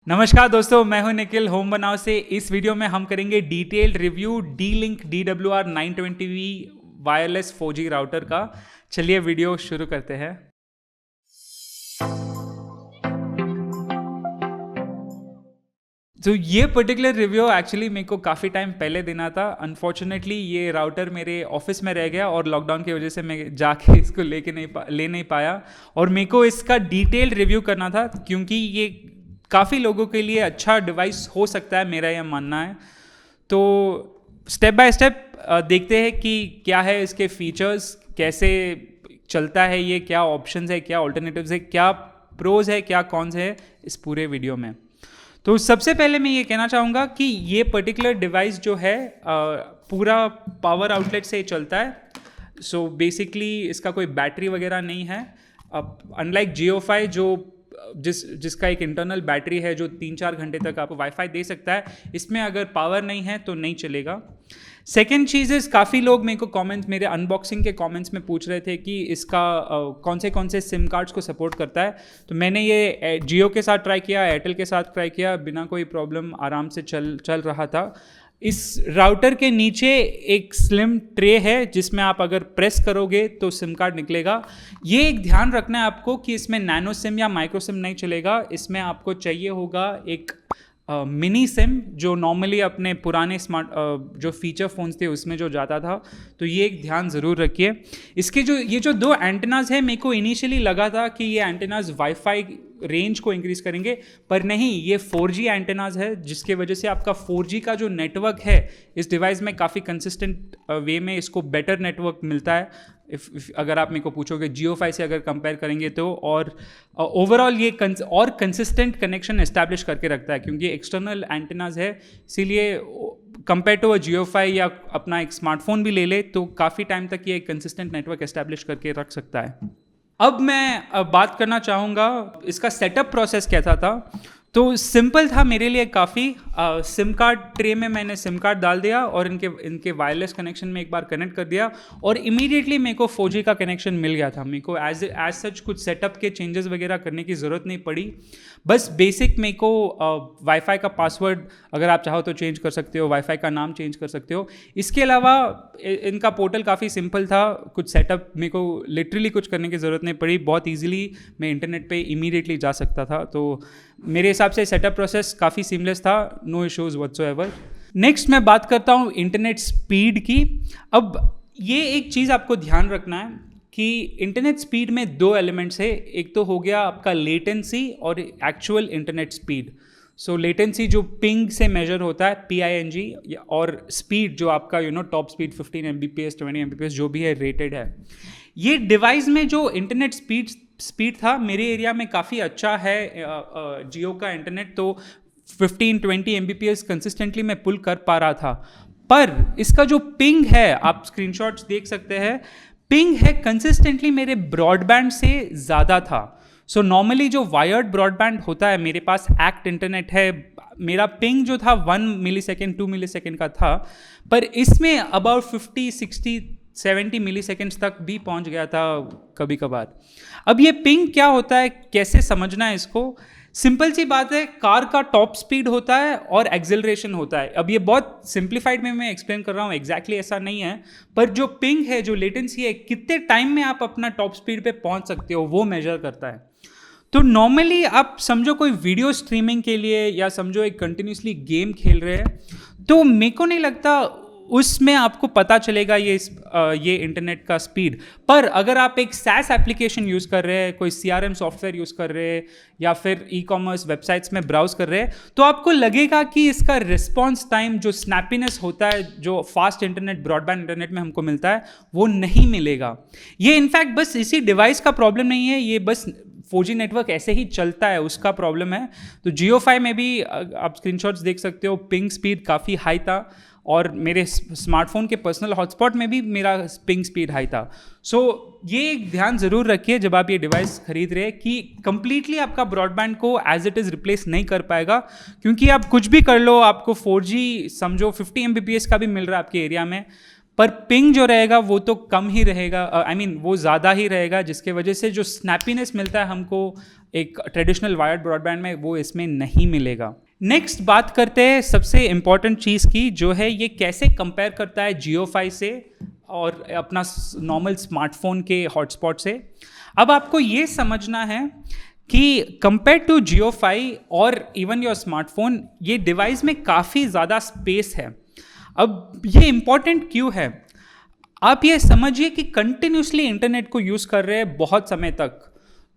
नमस्कार दोस्तों, मैं हूं निखिल होम बनाओ से। इस वीडियो में हम करेंगे detailed review D Link DWR 920V wireless 4G router का। चलिए वीडियो शुरू करते हैं। तो ये पर्टिकुलर रिव्यू एक्चुअली मेरे को काफ़ी टाइम पहले देना था। अनफॉर्चुनेटली ये राउटर मेरे ऑफिस में रह गया और लॉकडाउन की वजह से मैं जाके इसको ले नहीं पाया। और मेरे को इसका डिटेल्ड रिव्यू करना था क्योंकि ये काफ़ी लोगों के लिए अच्छा डिवाइस हो सकता है, मेरा यह मानना है। तो स्टेप बाय स्टेप देखते हैं कि क्या है इसके फीचर्स, कैसे चलता है ये, क्या ऑप्शंस है, क्या ऑल्टरनेटिव्स है, क्या प्रोज है, क्या कॉन्स है इस पूरे वीडियो में। तो सबसे पहले मैं ये कहना चाहूँगा कि ये पर्टिकुलर डिवाइस जो है पूरा पावर आउटलेट से चलता है। सो बेसिकली इसका कोई बैटरी वगैरह नहीं है। अनलाइक Jiofi जो जिसका एक इंटरनल बैटरी है जो 3-4 घंटे तक आपको वाईफाई दे सकता है, इसमें अगर पावर नहीं है तो नहीं चलेगा। सेकेंड चीज़ इज़, काफ़ी लोग मेरे को कमेंट्स, मेरे अनबॉक्सिंग के कमेंट्स में पूछ रहे थे कि इसका कौन से सिम कार्ड्स को सपोर्ट करता है। तो मैंने ये जियो के साथ ट्राई किया, एयरटेल के साथ ट्राई किया, बिना कोई प्रॉब्लम आराम से चल रहा था। इस राउटर के नीचे एक स्लिम ट्रे है जिसमें आप अगर प्रेस करोगे तो सिम कार्ड निकलेगा। ये एक ध्यान रखना है आपको कि इसमें नैनो सिम या माइक्रो सिम नहीं चलेगा। इसमें आपको चाहिए होगा एक मिनी सिम जो नॉर्मली अपने पुराने स्मार्ट जो फीचर फ़ोन्स थे उसमें जो जाता था। तो ये एक ध्यान ज़रूर रखिए। इसके ये जो दो एंटेनाज है, मेरे को इनिशियली लगा था कि ये एंटेनाज वाईफाई रेंज को इंक्रीज़ करेंगे, पर नहीं, ये 4G एंटेनाज है जिसके वजह से आपका 4G का जो नेटवर्क है इस डिवाइस में काफ़ी कंसिस्टेंट वे में इसको बेटर नेटवर्क मिलता है। अगर आप मेरे को पूछोगे Jiofi से अगर कंपेयर करेंगे तो, और ओवरऑल ये और कंसिस्टेंट कनेक्शन एस्टैब्लिश करके रखता है क्योंकि एक्सटर्नल एंटेनाज है। इसीलिए कंपेयर टू Jiofi या अपना एक स्मार्टफोन भी ले ले तो काफ़ी टाइम तक ये कंसिस्टेंट नेटवर्क एस्टैब्लिश करके रख सकता है। अब मैं बात करना चाहूँगा इसका सेटअप प्रोसेस कैसा था। तो सिंपल था मेरे लिए काफ़ी। सिम कार्ड ट्रे में मैंने सिम कार्ड डाल दिया और इनके वायरलेस कनेक्शन में एक बार कनेक्ट कर दिया और इमीडिएटली मेरे को 4G का कनेक्शन मिल गया था। मेरे को एज सच कुछ सेटअप के चेंजेस वगैरह करने की ज़रूरत नहीं पड़ी। बस बेसिक मेरे को वाईफाई का पासवर्ड अगर आप चाहो तो चेंज कर सकते हो, वाईफाई का नाम चेंज कर सकते हो। इसके अलावा इनका पोर्टल काफ़ी सिंपल था, कुछ सेटअप मेरे को लिटरली कुछ करने की ज़रूरत नहीं पड़ी। बहुत ईजिली मैं इंटरनेट पे इमीडिएटली जा सकता था। तो मेरे हिसाब से सेटअप प्रोसेस काफ़ी सीमलेस था, नो इश्यूज़ व्हाटसोएवर। नेक्स्ट मैं बात करता हूँ इंटरनेट स्पीड की। अब ये एक चीज़ आपको ध्यान रखना है कि इंटरनेट स्पीड में दो एलिमेंट्स है। एक तो हो गया आपका लेटेंसी और एक्चुअल इंटरनेट स्पीड। सो लेटेंसी जो पिंग से मेजर होता है, PING, और स्पीड जो आपका टॉप स्पीड 15 Mbps 20 Mbps जो भी है रेटेड है। ये डिवाइस में जो इंटरनेट स्पीड था मेरे एरिया में काफ़ी अच्छा है। जियो का इंटरनेट तो 15-20 Mbps कंसिस्टेंटली मैं पुल कर पा रहा था, पर इसका जो पिंग है, आप स्क्रीनशॉट्स देख सकते हैं, पिंग है कंसिस्टेंटली मेरे ब्रॉडबैंड से ज़्यादा था। सो नॉर्मली जो वायर्ड ब्रॉडबैंड होता है, मेरे पास एक्ट इंटरनेट है, मेरा पिंग जो था 1 मिलीसेकेंड 2 मिलीसेकेंड का था, पर इसमें अबाउट 50-60-70 मिलीसेकेंड्स तक भी पहुंच गया था कभी कभार। अब ये पिंग क्या होता है, कैसे समझना है इसको? सिंपल सी बात है, कार का टॉप स्पीड होता है और एक्सेलरेशन होता है। अब ये बहुत सिंप्लीफाइड में मैं एक्सप्लेन कर रहा हूँ, एग्जैक्टली ऐसा नहीं है, पर जो पिंग है, जो लेटेंसी है, कितने टाइम में आप अपना टॉप स्पीड पे पहुंच सकते हो, वो मेजर करता है। तो नॉर्मली आप समझो कोई वीडियो स्ट्रीमिंग के लिए या समझो एक कंटिन्यूसली गेम खेल रहे हैं, तो मेरे को नहीं लगता उसमें आपको पता चलेगा ये इंटरनेट का स्पीड। पर अगर आप एक SaaS एप्लीकेशन यूज़ कर रहे हैं, कोई CRM सॉफ्टवेयर यूज़ कर रहे हैं या फिर ई-कॉमर्स वेबसाइट्स में ब्राउज कर रहे हैं, तो आपको लगेगा कि इसका रिस्पॉन्स टाइम, जो स्नैपीनेस होता है, जो फास्ट इंटरनेट, ब्रॉडबैंड इंटरनेट में हमको मिलता है, वो नहीं मिलेगा। ये इनफैक्ट बस इसी डिवाइस का प्रॉब्लम नहीं है, ये बस 4G नेटवर्क ऐसे ही चलता है उसका प्रॉब्लम है। तो Jiofi में भी आप स्क्रीनशॉट्स देख सकते हो, पिंग स्पीड काफ़ी हाई था और मेरे स्मार्टफोन के पर्सनल हॉटस्पॉट में भी मेरा पिंग स्पीड हाई था। सो ये एक ध्यान ज़रूर रखिए जब आप ये डिवाइस खरीद रहे हैं कि कंप्लीटली आपका ब्रॉडबैंड को एज इट इज़ रिप्लेस नहीं कर पाएगा, क्योंकि आप कुछ भी कर लो, आपको 4G समझो 50 Mbps का भी मिल रहा है आपके एरिया में, पर पिंग जो रहेगा वो तो कम ही रहेगा, वो ज़्यादा ही रहेगा, जिसके वजह से जो स्नैपीनेस मिलता है हमको एक ट्रेडिशनल वायर्ड ब्रॉडबैंड में वो इसमें नहीं मिलेगा। नेक्स्ट बात करते हैं सबसे इम्पॉर्टेंट चीज़ की, जो है ये कैसे कंपेयर करता है जियोफाई से और अपना नॉर्मल स्मार्टफोन के हॉटस्पॉट से। अब आपको ये समझना है कि कंपेयर टू जियोफाई और इवन योर स्मार्टफोन, ये डिवाइस में काफ़ी ज़्यादा स्पेस है। अब ये इम्पॉर्टेंट क्यों है, आप ये समझिए कि कंटिन्यूसली इंटरनेट को यूज़ कर रहे हैं बहुत समय तक,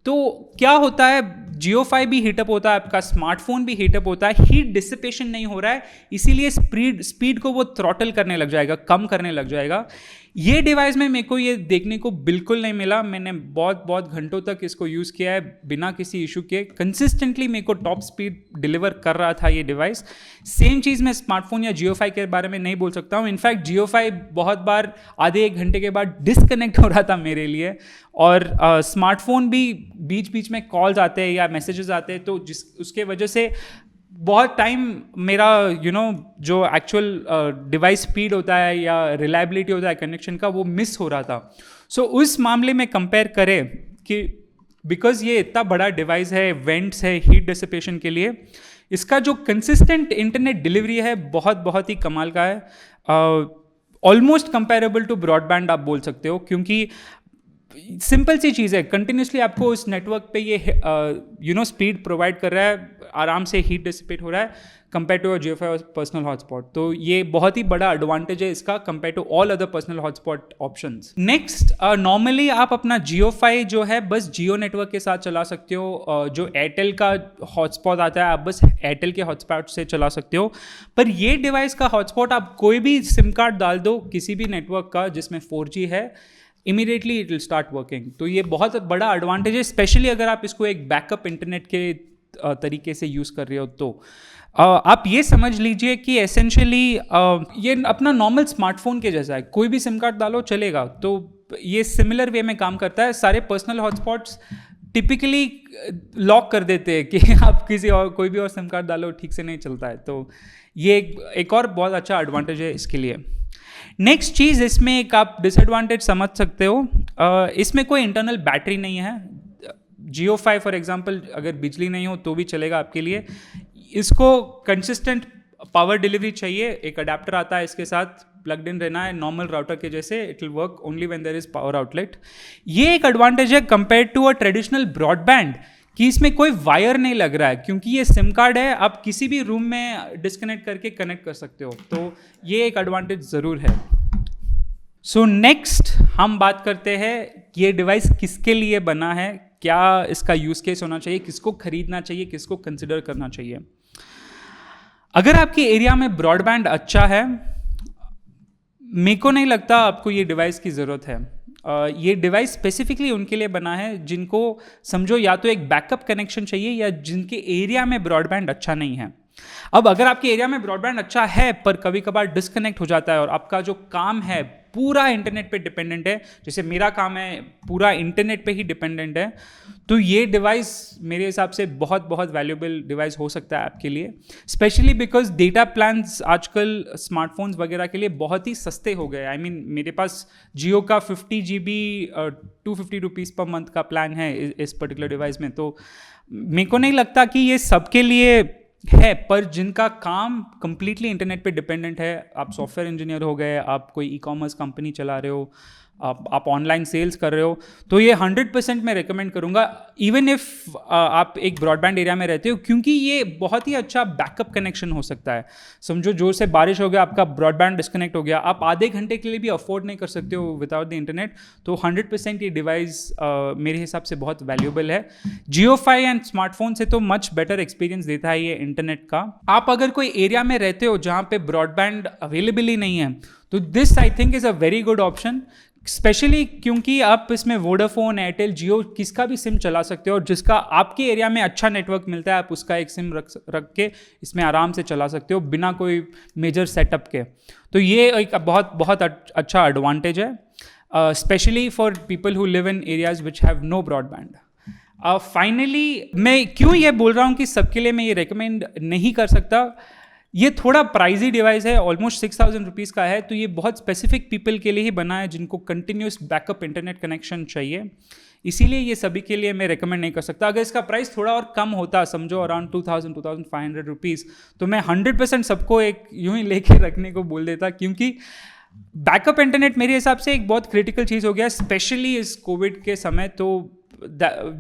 तो क्या होता है, जियोफाई भी हीटअप होता है, आपका स्मार्टफोन भी हीटअप होता है, हीट डिसिपेशन नहीं हो रहा है, इसीलिए स्पीड को वो थ्रॉटल करने लग जाएगा, कम करने लग जाएगा। ये डिवाइस में मेरे को ये देखने को बिल्कुल नहीं मिला। मैंने बहुत घंटों तक इसको यूज़ किया है बिना किसी इशू के, कंसिस्टेंटली मेरे को टॉप स्पीड डिलीवर कर रहा था ये डिवाइस। सेम चीज़ मैं स्मार्टफोन या जियोफाई के बारे में नहीं बोल सकता हूँ। इनफैक्ट जियोफाई बहुत बार आधे एक घंटे के बाद डिस्कनेक्ट हो रहा था मेरे लिए, और स्मार्टफोन भी बीच बीच में कॉल्स आते हैं या मैसेजेस आते हैं, तो उसके वजह से बहुत टाइम मेरा जो एक्चुअल डिवाइस स्पीड होता है या रिलायबिलिटी होता है कनेक्शन का, वो मिस हो रहा था। सो उस मामले में कंपेयर करें कि बिकॉज ये इतना बड़ा डिवाइस है, वेंट्स है हीट डिसिपेशन के लिए, इसका जो कंसिस्टेंट इंटरनेट डिलीवरी है बहुत ही कमाल का है। ऑलमोस्ट कंपेरेबल टू ब्रॉडबैंड आप बोल सकते हो, क्योंकि सिंपल सी चीज़ है, कंटिन्यूसली आपको उस नेटवर्क पे ये स्पीड प्रोवाइड कर रहा है, आराम से हीट डिसिपेट हो रहा है कंपेयर टू जियोफाई और पर्सनल हॉटस्पॉट। तो ये बहुत ही बड़ा एडवांटेज है इसका compare to all other personal hotspot options. Next, normally आप अपना जियोफाई जो है बस जियो नेटवर्क के साथ चला सकते हो। जो एयरटेल का हॉटस्पॉट आता है आप बस एयरटेल के हॉटस्पॉट से चला सकते हो। पर ये डिवाइस का हॉटस्पॉट आप कोई भी सिम कार्ड डाल दो किसी भी नेटवर्क का जिसमें 4G है, immediately it will start working. तो ये बहुत बड़ा एडवांटेज है, स्पेशली अगर आप इसको एक बैकअप इंटरनेट के तरीके से यूज़ कर रहे हो। तो आप ये समझ लीजिए कि एसेंशियली ये अपना नॉर्मल स्मार्टफोन के जैसा है, कोई भी सिम कार्ड डालो चलेगा। तो ये सिमिलर वे में काम करता है। सारे पर्सनल हॉटस्पॉट्स टिपिकली लॉक कर देते हैं कि आप किसी और कोई भी और सिम कार्ड डालो ठीक से नहीं चलता है। तो ये एक और बहुत अच्छा एडवांटेज है इसके लिए। नेक्स्ट चीज़, इसमें एक आप डिसएडवांटेज समझ सकते हो, इसमें कोई इंटरनल बैटरी नहीं है। जियोफाई फॉर एग्जांपल अगर बिजली नहीं हो तो भी चलेगा आपके लिए। इसको कंसिस्टेंट पावर डिलीवरी चाहिए, एक अडेप्टर आता है इसके साथ, प्लग्ड इन रहना है नॉर्मल राउटर के जैसे, it will work only when there is power outlet. ये एक एडवांटेज है compare to a traditional broadband कि इसमें कोई वायर नहीं लग रहा है, क्योंकि ये सिम कार्ड है, आप किसी भी रूम में डिस्कनेक्ट करके कनेक्ट कर सकते हो। तो ये एक एडवांटेज ज़रूर है। सो नेक्स्ट हम बात करते हैं ये डिवाइस किसके लिए बना है, क्या इसका यूज़ केस होना चाहिए, किसको खरीदना चाहिए, किसको कंसिडर करना चाहिए। अगर आपके एरिया में ब्रॉडबैंड अच्छा है, मेरे को नहीं लगता आपको ये डिवाइस की ज़रूरत है। ये डिवाइस स्पेसिफिकली उनके लिए बना है जिनको समझो या तो एक बैकअप कनेक्शन चाहिए या जिनके एरिया में ब्रॉडबैंड अच्छा नहीं है। अब अगर आपके एरिया में ब्रॉडबैंड अच्छा है पर कभी कभार डिस्कनेक्ट हो जाता है और आपका जो काम है पूरा इंटरनेट पे डिपेंडेंट है, जैसे मेरा काम है पूरा इंटरनेट पे ही डिपेंडेंट है, तो ये डिवाइस मेरे हिसाब से बहुत वैल्यूएबल डिवाइस हो सकता है आपके लिए, स्पेशली बिकॉज डेटा प्लान्स आजकल स्मार्टफोन्स वगैरह के लिए बहुत ही सस्ते हो गए। आई मीन मेरे पास जियो का 50 GB 250 रुपीज़ पर मंथ का प्लान है इस पर्टिकुलर डिवाइस में। तो मेरे को नहीं लगता कि ये सबके लिए है, पर जिनका काम कंप्लीटली इंटरनेट पे डिपेंडेंट है, आप सॉफ्टवेयर इंजीनियर हो गए, आप कोई ई-कॉमर्स कंपनी चला रहे हो, आप ऑनलाइन सेल्स कर रहे हो, तो ये 100% मैं रिकमेंड करूँगा इवन इफ आप एक ब्रॉडबैंड एरिया में रहते हो, क्योंकि ये बहुत ही अच्छा बैकअप कनेक्शन हो सकता है। समझो जोर से बारिश हो गया, आपका ब्रॉडबैंड डिस्कनेक्ट हो गया, आप आधे घंटे के लिए भी अफोर्ड नहीं कर सकते हो विदाउट द इंटरनेट, तो 100% ये डिवाइस मेरे हिसाब से बहुत वैल्यूएबल है। जियोफाई एंड स्मार्टफोन से तो मच बेटर एक्सपीरियंस देता है ये इंटरनेट का। आप अगर कोई एरिया में रहते हो जहाँ पे ब्रॉडबैंड अवेलेबल ही नहीं है, तो this I think is a very good option, specially क्योंकि आप इसमें वोडाफोन, एयरटेल, जियो किसका भी सिम चला सकते हो और जिसका आपके एरिया में अच्छा नेटवर्क मिलता है, आप उसका एक सिम रख के इसमें आराम से चला सकते हो बिना कोई मेजर सेटअप के। तो ये एक बहुत अच्छा एडवांटेज है, specially for people who live in areas which have no broadband. Finally मैं क्यों ये बोल रहा हूँ कि सबके लिए मैं ये रिकमेंड नहीं कर सकता, ये थोड़ा प्राइजी डिवाइस है, ऑलमोस्ट 6000 रुपीज़ का है, तो ये बहुत स्पेसिफिक पीपल के लिए ही बना है जिनको कंटिन्यूस बैकअप इंटरनेट कनेक्शन चाहिए। इसीलिए ये सभी के लिए मैं रेकमेंड नहीं कर सकता। अगर इसका प्राइस थोड़ा और कम होता, समझो अराउंड 2500 रुपीज़, तो मैं 100% सबको एक यूं ही लेके रखने को बोल देता, क्योंकि बैकअप इंटरनेट मेरे हिसाब से एक बहुत क्रिटिकल चीज़ हो गया, स्पेशली इस कोविड के समय। तो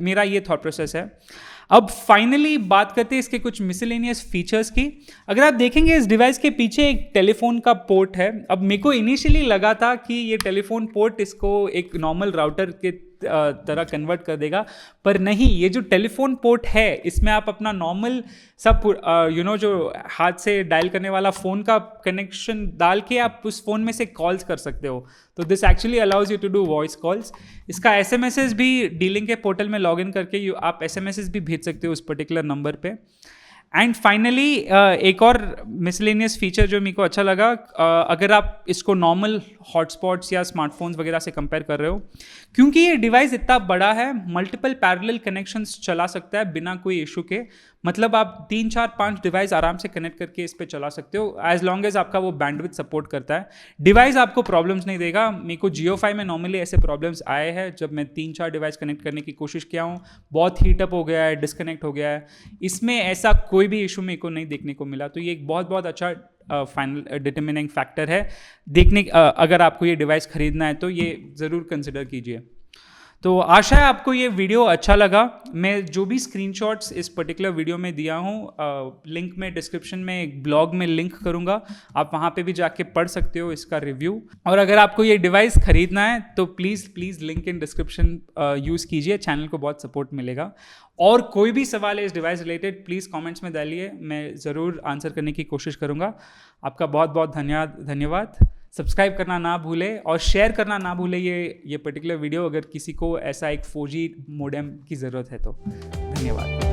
मेरा ये थॉट प्रोसेस है। अब फाइनली बात करते हैं इसके कुछ मिसलेनियस फीचर्स की। अगर आप देखेंगे इस डिवाइस के पीछे एक टेलीफोन का पोर्ट है। अब मेरे को इनिशियली लगा था कि ये टेलीफोन पोर्ट इसको एक नॉर्मल राउटर के तरह कन्वर्ट कर देगा, पर नहीं, ये जो टेलीफोन पोर्ट है इसमें आप अपना नॉर्मल सब जो हाथ से डायल करने वाला फ़ोन का कनेक्शन डाल के आप उस फ़ोन में से कॉल्स कर सकते हो। तो this actually allows you to do voice calls. इसका एसएमएसेस भी D-Link के पोर्टल में लॉगिन करके आप एसएमएसेस भी भेज सकते हो उस पर्टिकुलर नंबर पे। एंड फाइनली एक और मिसलेनियस फीचर जो मेरे को अच्छा लगा, अगर आप इसको नॉर्मल हॉटस्पॉट्स या स्मार्टफोन्स वगैरह से कंपेयर कर रहे हो, क्योंकि ये डिवाइस इतना बड़ा है, मल्टीपल पैरेलल कनेक्शंस चला सकता है बिना कोई इशू के। मतलब आप 3, 4, 5 डिवाइस आराम से कनेक्ट करके इस पे चला सकते हो, एज लॉन्ग एज आपका वो बैंडविड्थ सपोर्ट करता है। डिवाइस आपको प्रॉब्लम्स नहीं देगा। मेरे को Jiofi में नॉर्मली ऐसे प्रॉब्लम्स आए हैं जब मैं 3, 4 डिवाइस कनेक्ट करने की कोशिश किया हूँ, बहुत हीटअप हो गया है, डिस्कनेक्ट हो गया है। इसमें ऐसा कोई भी इशू मेरे को नहीं देखने को मिला। तो ये एक बहुत बहुत अच्छा फाइनल डिटरमिनिंग फैक्टर है। अगर आपको ये डिवाइस खरीदना है तो ये ज़रूर कंसिडर कीजिए। तो आशा है आपको ये वीडियो अच्छा लगा। मैं जो भी स्क्रीनशॉट्स इस पर्टिकुलर वीडियो में दिया हूँ, लिंक में डिस्क्रिप्शन में एक ब्लॉग में लिंक करूँगा, आप वहाँ पे भी जाके पढ़ सकते हो इसका रिव्यू। और अगर आपको ये डिवाइस खरीदना है तो please link in description use कीजिए, चैनल को बहुत सपोर्ट मिलेगा। और कोई भी सवाल है इस डिवाइस रिलेटेड, प्लीज़ कमेंट्स में डालिए, मैं ज़रूर आंसर करने की कोशिश करूँगा। आपका बहुत बहुत धन्यवाद। सब्सक्राइब करना ना भूलें और शेयर करना ना भूलें ये पर्टिकुलर वीडियो, अगर किसी को ऐसा एक 4G मोडेम की ज़रूरत है तो। धन्यवाद।